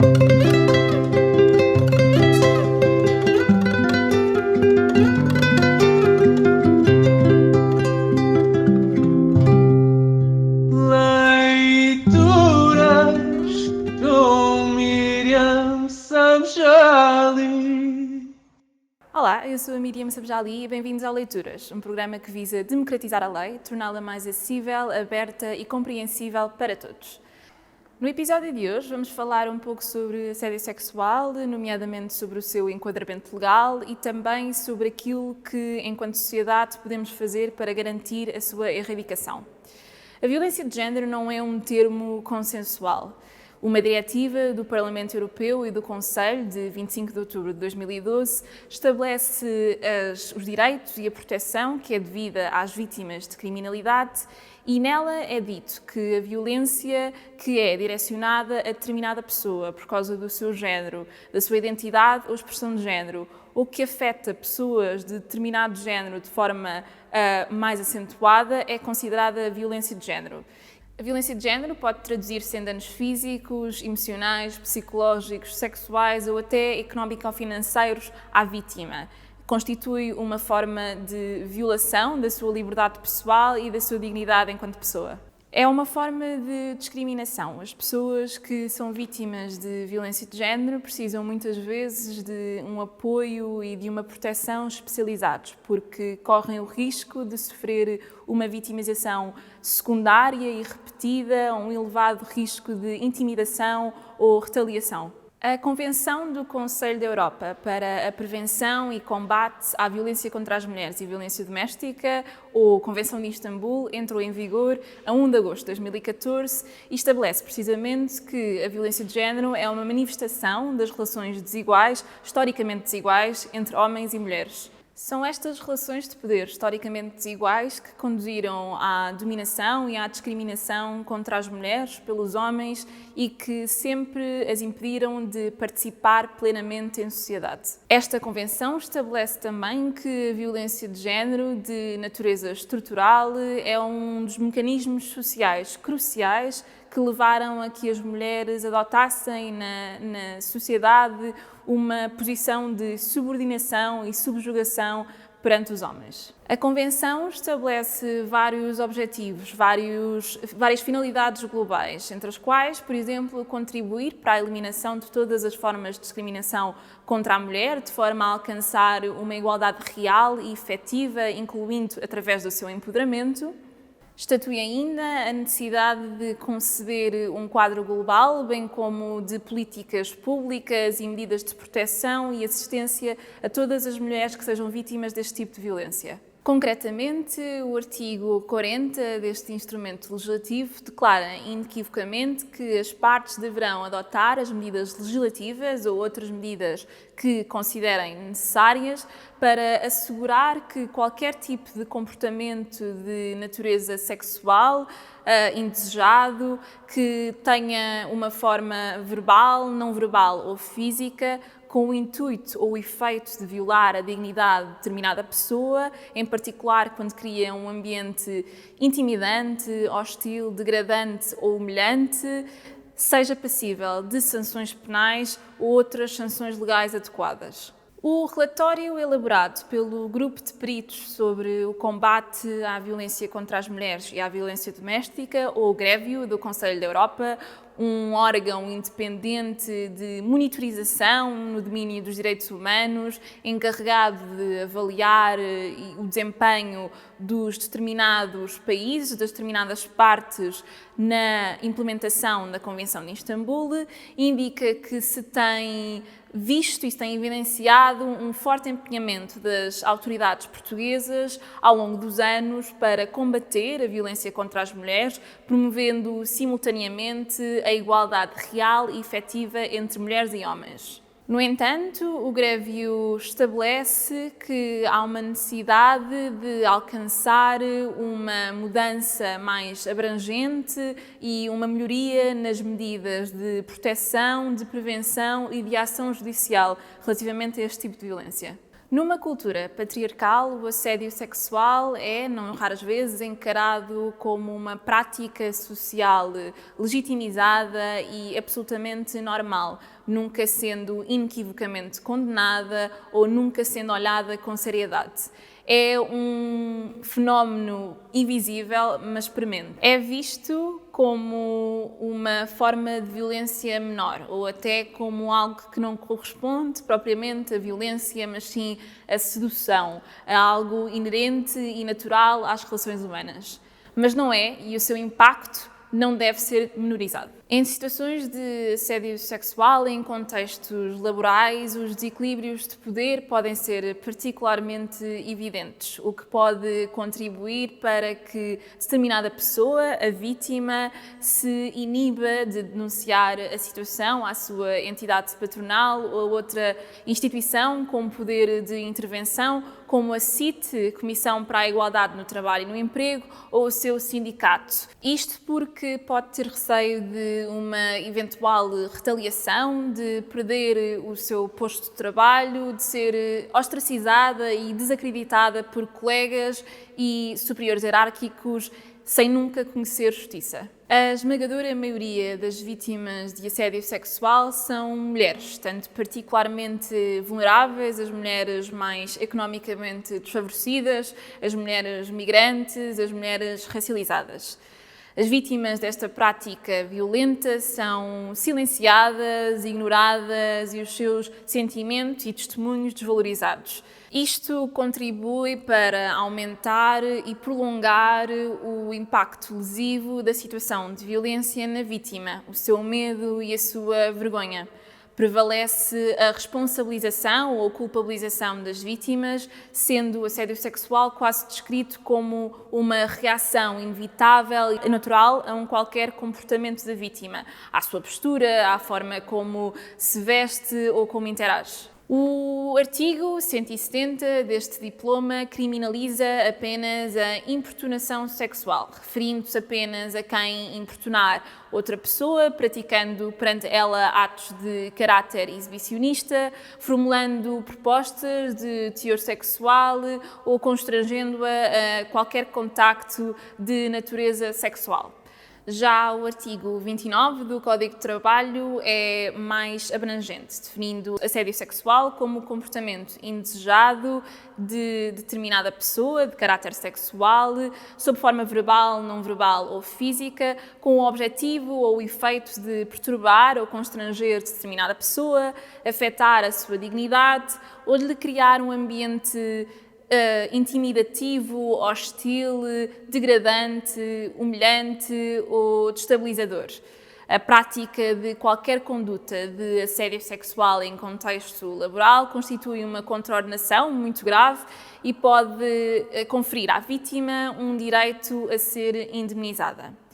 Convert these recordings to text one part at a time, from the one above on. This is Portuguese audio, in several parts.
Leituras com Miriam Samjali. Olá, eu sou a Miriam Sabjali e bem-vindos ao Leituras, um programa que visa democratizar a lei, torná-la mais acessível, aberta e compreensível para todos. No episódio de hoje vamos falar um pouco sobre assédio sexual, nomeadamente sobre o seu enquadramento legal e também sobre aquilo que, enquanto sociedade, podemos fazer para garantir a sua erradicação. A violência de género não é um termo consensual. Uma diretiva do Parlamento Europeu e do Conselho, de 25 de outubro de 2012, estabelece os direitos e a proteção que é devida às vítimas de criminalidade e nela é dito que a violência que é direcionada a determinada pessoa por causa do seu género, da sua identidade ou expressão de género, ou que afeta pessoas de determinado género de forma mais acentuada, é considerada violência de género. A violência de género pode traduzir-se em danos físicos, emocionais, psicológicos, sexuais ou até económico-financeiros à vítima. Constitui uma forma de violação da sua liberdade pessoal e da sua dignidade enquanto pessoa. É uma forma de discriminação. As pessoas que são vítimas de violência de género precisam muitas vezes de um apoio e de uma proteção especializados, porque correm o risco de sofrer uma vitimização secundária e repetida, um elevado risco de intimidação ou retaliação. A Convenção do Conselho da Europa para a Prevenção e Combate à Violência contra as Mulheres e Violência Doméstica, ou Convenção de Istambul, entrou em vigor a 1 de agosto de 2014 e estabelece precisamente que a violência de género é uma manifestação das relações desiguais, historicamente desiguais, entre homens e mulheres. São estas relações de poder historicamente desiguais que conduziram à dominação e à discriminação contra as mulheres pelos homens e que sempre as impediram de participar plenamente em sociedade. Esta convenção estabelece também que a violência de género de natureza estrutural é um dos mecanismos sociais cruciais que levaram a que as mulheres adotassem na sociedade uma posição de subordinação e subjugação perante os homens. A Convenção estabelece vários objetivos, várias finalidades globais, entre as quais, por exemplo, contribuir para a eliminação de todas as formas de discriminação contra a mulher, de forma a alcançar uma igualdade real e efetiva, incluindo através do seu empoderamento. Estatui ainda a necessidade de conceber um quadro global, bem como de políticas públicas e medidas de proteção e assistência a todas as mulheres que sejam vítimas deste tipo de violência. Concretamente, o artigo 40 deste instrumento legislativo declara inequivocamente que as partes deverão adotar as medidas legislativas ou outras medidas que considerem necessárias para assegurar que qualquer tipo de comportamento de natureza sexual indesejado, que tenha uma forma verbal, não verbal ou física, com o intuito ou o efeito de violar a dignidade de determinada pessoa, em particular quando cria um ambiente intimidante, hostil, degradante ou humilhante, seja passível de sanções penais ou outras sanções legais adequadas. O relatório elaborado pelo Grupo de Peritos sobre o combate à violência contra as mulheres e à violência doméstica, ou GREVIO, do Conselho da Europa, um órgão independente de monitorização no domínio dos direitos humanos, encarregado de avaliar o desempenho dos determinados países, das determinadas partes na implementação da Convenção de Istambul, indica que se tem visto e se tem evidenciado um forte empenhamento das autoridades portuguesas ao longo dos anos para combater a violência contra as mulheres, promovendo simultaneamente a igualdade real e efetiva entre mulheres e homens. No entanto, o GREVIO estabelece que há uma necessidade de alcançar uma mudança mais abrangente e uma melhoria nas medidas de proteção, de prevenção e de ação judicial relativamente a este tipo de violência. Numa cultura patriarcal, o assédio sexual é, não raras vezes, encarado como uma prática social legitimizada e absolutamente normal, nunca sendo inequivocamente condenada ou nunca sendo olhada com seriedade. É um fenómeno invisível, mas premente. É visto como uma forma de violência menor, ou até como algo que não corresponde propriamente à violência, mas sim à sedução, a algo inerente e natural às relações humanas. Mas não é, e o seu impacto não deve ser menorizado. Em situações de assédio sexual, em contextos laborais, os desequilíbrios de poder podem ser particularmente evidentes, o que pode contribuir para que determinada pessoa, a vítima, se iniba de denunciar a situação à sua entidade patronal ou outra instituição com poder de intervenção, como a CIT, Comissão para a Igualdade no Trabalho e no Emprego, ou o seu sindicato. Isto porque pode ter receio de uma eventual retaliação, de perder o seu posto de trabalho, de ser ostracizada e desacreditada por colegas e superiores hierárquicos sem nunca conhecer justiça. A esmagadora maioria das vítimas de assédio sexual são mulheres, tanto particularmente vulneráveis, as mulheres mais economicamente desfavorecidas, as mulheres migrantes, as mulheres racializadas. As vítimas desta prática violenta são silenciadas, ignoradas e os seus sentimentos e testemunhos desvalorizados. Isto contribui para aumentar e prolongar o impacto lesivo da situação de violência na vítima, o seu medo e a sua vergonha. Prevalece a responsabilização ou culpabilização das vítimas, sendo o assédio sexual quase descrito como uma reação inevitável e natural a qualquer comportamento da vítima, à sua postura, à forma como se veste ou como interage. O artigo 170 deste diploma criminaliza apenas a importunação sexual, referindo-se apenas a quem importunar outra pessoa, praticando perante ela atos de caráter exibicionista, formulando propostas de teor sexual ou constrangendo-a a qualquer contacto de natureza sexual. Já o artigo 29 do Código de Trabalho é mais abrangente, definindo assédio sexual como comportamento indesejado de determinada pessoa, de caráter sexual, sob forma verbal, não verbal ou física, com o objetivo ou o efeito de perturbar ou constranger determinada pessoa, afetar a sua dignidade ou de lhe criar um ambiente intimidativo, hostil, degradante, humilhante ou destabilizador. A prática de qualquer conduta de assédio sexual em contexto laboral constitui uma contraordenação muito grave e pode conferir à vítima um direito a ser indemnizada.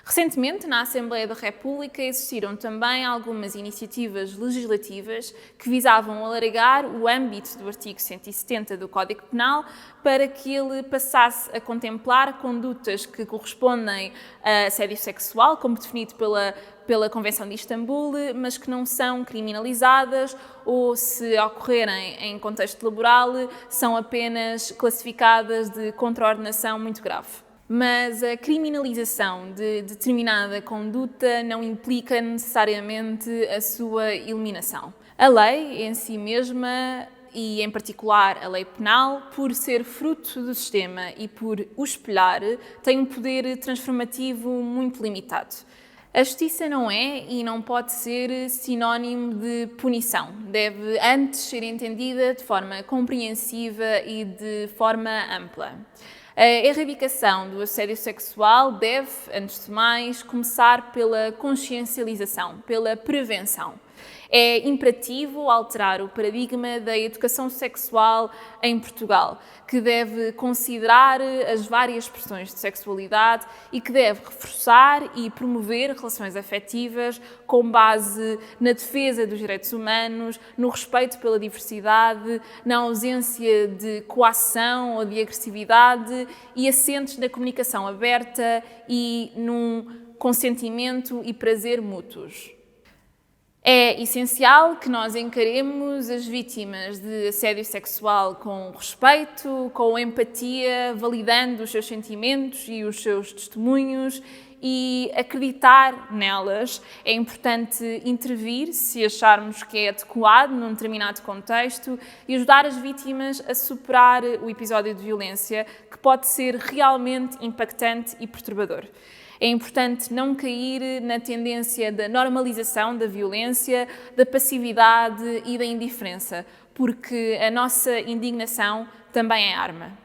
Recentemente, na Assembleia da República, existiram também algumas iniciativas legislativas que visavam alargar o âmbito do artigo 170 do Código Penal para que ele passasse a contemplar condutas que correspondem a assédio sexual, como definido pela Convenção de Istambul, mas que não são criminalizadas ou, se ocorrerem em contexto laboral, são apenas classificadas de contraordenação muito grave. Mas a criminalização de determinada conduta não implica necessariamente a sua eliminação. A lei em si mesma, e em particular a lei penal, por ser fruto do sistema e por o espelhar, tem um poder transformativo muito limitado. A justiça não é e não pode ser sinónimo de punição. Deve antes ser entendida de forma compreensiva e de forma ampla. A erradicação do assédio sexual deve, antes de mais, começar pela consciencialização, pela prevenção. É imperativo alterar o paradigma da educação sexual em Portugal, que deve considerar as várias expressões de sexualidade e que deve reforçar e promover relações afetivas com base na defesa dos direitos humanos, no respeito pela diversidade, na ausência de coação ou de agressividade e assentes na comunicação aberta e num consentimento e prazer mútuos. É essencial que nós encaremos as vítimas de assédio sexual com respeito, com empatia, validando os seus sentimentos e os seus testemunhos e acreditar nelas. É importante intervir se acharmos que é adequado num determinado contexto e ajudar as vítimas a superar o episódio de violência, que pode ser realmente impactante e perturbador. É importante não cair na tendência da normalização da violência, da passividade e da indiferença, porque a nossa indignação também é arma.